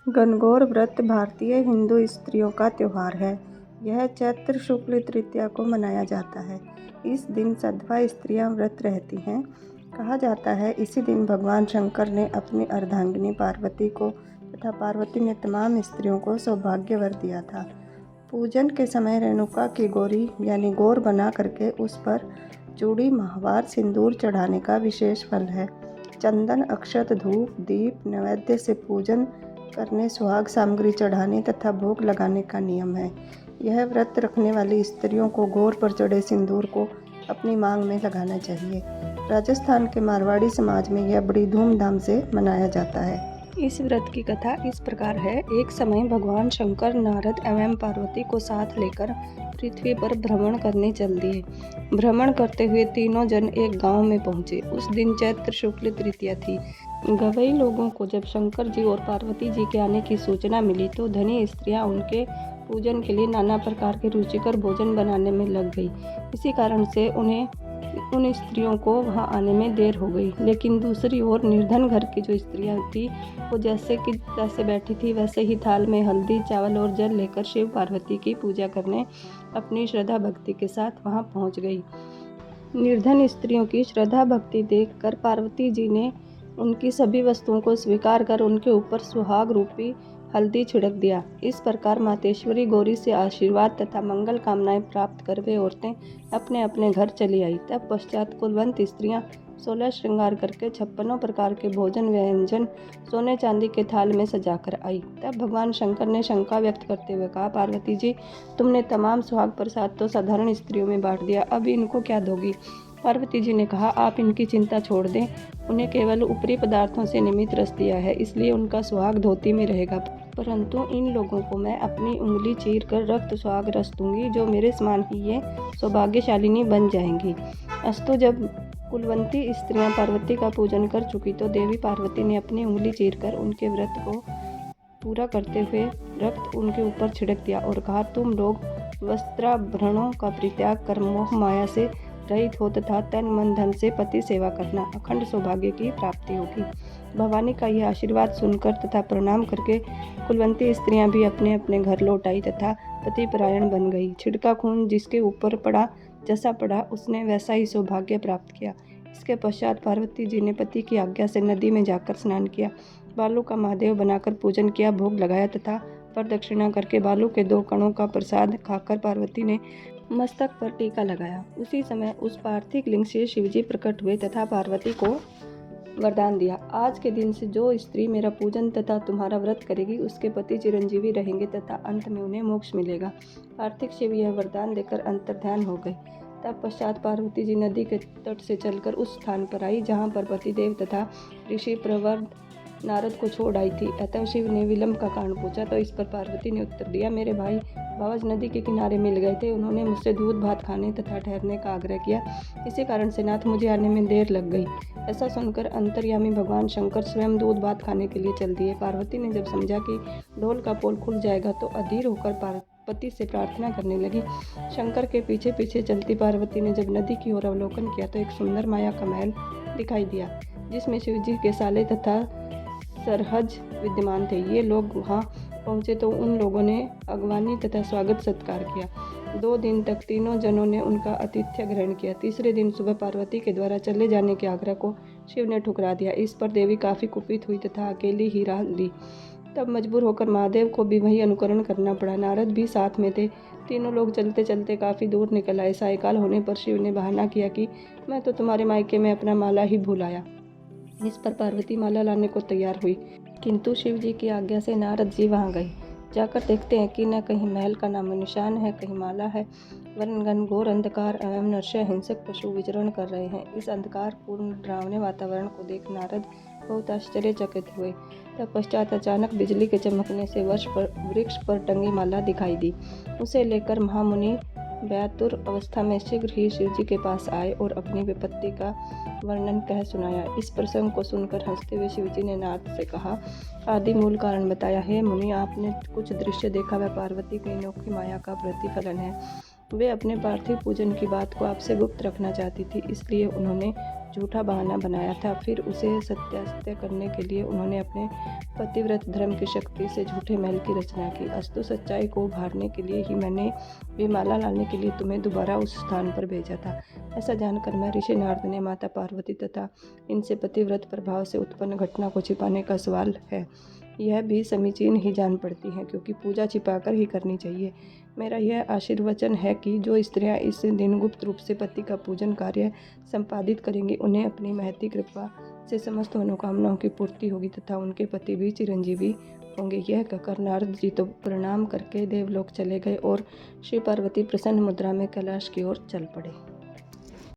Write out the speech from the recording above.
गणगौर व्रत भारतीय हिंदू स्त्रियों का त्योहार है। यह चैत्र शुक्ल तृतीया को मनाया जाता है। इस दिन सधवा स्त्रियां व्रत रहती हैं। कहा जाता है इसी दिन भगवान शंकर ने अपनी अर्धांगिनी पार्वती को तथा पार्वती ने तमाम स्त्रियों को सौभाग्य वर दिया था। पूजन के समय रेणुका की गौरी यानी गौर बना करके उस पर चूड़ी माहवार सिंदूर चढ़ाने का विशेष फल है। चंदन अक्षत धूप दीप नैवेद्य से पूजन करने सुहाग सामग्री चढ़ाने तथा भोग लगाने का नियम है। यह व्रत रखने वाली स्त्रियों को गौर पर चढ़े सिंदूर को अपनी मांग में लगाना चाहिए। राजस्थान के मारवाड़ी समाज में यह बड़ी धूमधाम से मनाया जाता है। इस व्रत की कथा इस प्रकार है। एक समय भगवान शंकर नारद एवं पार्वती को साथ लेकर पृथ्वी पर भ्रमण करने चल दिए। भ्रमण करते हुए तीनों जन एक गांव में पहुंचे। उस दिन चैत्र शुक्ल तृतीया थी। गवई लोगों को जब शंकर जी और पार्वती जी के आने की सूचना मिली तो धनी स्त्रियां उनके पूजन के लिए नाना प्रकार के रुचिकर भोजन बनाने में लग गई। इसी कारण से उन स्त्रियों को वहां आने में देर हो गई। लेकिन दूसरी ओर निर्धन घर की जो स्त्रियां थी वो जैसे बैठी थी वैसे ही थाल में हल्दी चावल और जल लेकर शिव पार्वती की पूजा करने अपनी श्रद्धा भक्ति के साथ वहां पहुंच गई। निर्धन स्त्रियों की श्रद्धा भक्ति देखकर पार्वती जी ने उनकी सभी वस्तुओं को स्वीकार कर उनके ऊपर सुहाग रूपी हल्दी छिड़क दिया। इस प्रकार मातेश्वरी गौरी से आशीर्वाद तथा मंगल कामनाएं प्राप्त कर वे औरतें अपने अपने घर चली आई। तब पश्चात कुलवंत स्त्रियां 16 श्रृंगार करके 56 प्रकार के भोजन व्यंजन सोने चांदी के थाल में सजाकर आई। तब भगवान शंकर ने शंका व्यक्त करते हुए कहा, पार्वती जी, तुमने तमाम सुहाग प्रसाद तो साधारण स्त्रियों में बांट दिया, अब इनको क्या दोगी? पार्वती जी ने कहा, आप इनकी चिंता छोड़ दें। उन्हें केवल ऊपरी पदार्थों से निमित रस दिया है, इसलिए उनका सुहाग धोती में रहेगा, परंतु इन लोगों को मैं अपनी उंगली चीर कर रक्त सुहाग रस दूंगी, जो मेरे समान ही ये सौभाग्यशालिनी बन जाएंगी। अस्तु, जब कुलवंती स्त्रियां पार्वती का पूजन कर चुकी तो देवी पार्वती ने अपनी उंगली चीरकर उनके व्रत को पूरा करते हुए रक्त उनके ऊपर छिड़क दिया और कहा, तुम लोग वस्त्राभरणों का परित्याग कर मोह माया से रहित हो तथा तन मन धन से पति सेवा करना, अखंड सौभाग्य की प्राप्ति होगी। भवानी का यह आशीर्वाद सुनकर तथा प्रणाम करके कुलवंती स्त्रियां भी अपने अपने घर लौट आई तथा पतिपरायण बन गई। छिड़का खून जिसके ऊपर पड़ा, जैसा पड़ा उसने वैसा ही सौभाग्य प्राप्त किया। इसके पश्चात पार्वती जी ने पति की आज्ञा से नदी में जाकर स्नान किया, बालू का महादेव बनाकर पूजन किया, भोग लगाया तथा प्रदक्षिणा करके बालू के 2 कणों का प्रसाद खाकर पार्वती ने मस्तक पर टीका लगाया। उसी समय उस पार्थिव लिंग से शिवजी प्रकट हुए तथा पार्वती को वरदान दिया, आज के दिन से जो स्त्री मेरा पूजन तथा तुम्हारा व्रत करेगी उसके पति चिरंजीवी रहेंगे तथा अंत में उन्हें मोक्ष मिलेगा। पार्थिव शिव यह वरदान देकर अंतर्ध्यान हो गए। तब पश्चात पार्वती जी नदी के तट से चलकर उस स्थान पर आई जहाँ पर पतिदेव तथा ऋषि प्रवर नारद को छोड़ आई थी। अतः शिव ने विलंब का कारण पूछा तो इस पर पार्वती ने उत्तर दिया, मेरे भाई भावज नदी के किनारे मिल गए थे, उन्होंने मुझसे दूध भात खाने तथा ठहरने का आग्रह किया, इसी कारण से नाथ मुझे आने में देर लग गई। ऐसा सुनकर अंतर्यामी भगवान शंकर स्वयं दूध भात खाने के लिए चल दिए। पार्वती ने जब समझा कि ढोल का पोल खुल जाएगा तो अधीर होकर पति से प्रार्थना करने लगी। शंकर के पीछे पीछे चलती पार्वती ने जब नदी की ओर अवलोकन किया तो एक सुंदर माया का महल दिखाई दिया, जिसमें शिवजी के साले तथा सरहज विद्यमान थे। ये लोग वहाँ पहुँचे तो उन लोगों ने अगवानी तथा स्वागत सत्कार किया। 2 दिन तक तीनों जनों ने उनका आतिथ्य ग्रहण किया। तीसरे दिन सुबह पार्वती के द्वारा चले जाने के आग्रह को शिव ने ठुकरा दिया। इस पर देवी काफ़ी कुपित हुई तथा अकेली ही राह ली। तब मजबूर होकर महादेव को भी वही अनुकरण करना पड़ा। नारद भी साथ में थे। तीनों लोग चलते चलते काफ़ी दूर निकल आए। सायकाल होने पर शिव ने बहाना किया कि मैं तो तुम्हारे मायके में अपना माला ही भूल आया। इस पर पार्वती माला लाने को तैयार हुई, किंतु शिव जी की आज्ञा से नारद जी वहां गए। जाकर देखते हैं कि न कहीं महल का नामो निशान है, कहीं माला है, वरन घनघोर अंधकार एवं नरस्य हिंसक पशु विचरण कर रहे हैं। इस अंधकार पूर्ण डरावने वातावरण को देख नारद बहुत आश्चर्यचकित हुए। तब पश्चात अचानक बिजली के चमकने से वृक्ष पर टंगी माला दिखाई दी। उसे लेकर महामुनि व्यातुर अवस्था में शीघ्र ही शिवजी के पास आए और अपनी विपत्ति का वर्णन कह सुनाया। इस प्रसंग को सुनकर हंसते हुए शिवजी ने नारद से कहा, आदि मूल कारण बताया। हे मुनि, आपने कुछ दृश्य देखा वह पार्वती की अनोखी माया का प्रतिफलन है। वे अपने पार्थिव पूजन की बात को आपसे गुप्त रखना चाहती थी, इसलिए उन्होंने झूठा बहाना बनाया था। फिर उसे सत्यापित करने के लिए उन्होंने अपने पतिव्रत धर्म की शक्ति से झूठे महल की रचना की। अस्तु सच्चाई को उभारने के लिए ही मैंने वे माला लाने के लिए तुम्हें दोबारा उस स्थान पर भेजा था। ऐसा जानकर महर्षि नारद ने माता पार्वती तथा इनसे पतिव्रत प्रभाव से उत्पन्न घटना को छिपाने का सवाल है, यह भी समीचीन ही जान पड़ती हैं, क्योंकि पूजा छिपाकर ही करनी चाहिए। मेरा यह आशीर्वचन है कि जो स्त्रियां इस दिन गुप्त रूप से पति का पूजन कार्य संपादित करेंगी, उन्हें अपनी महती कृपा से समस्त मनोकामनाओं की पूर्ति होगी तथा उनके पति भी चिरंजीवी होंगे। यह कहकर नारद जी तो प्रणाम करके देवलोक चले गए और श्री पार्वती प्रसन्न मुद्रा में कैलाश की ओर चल पड़े।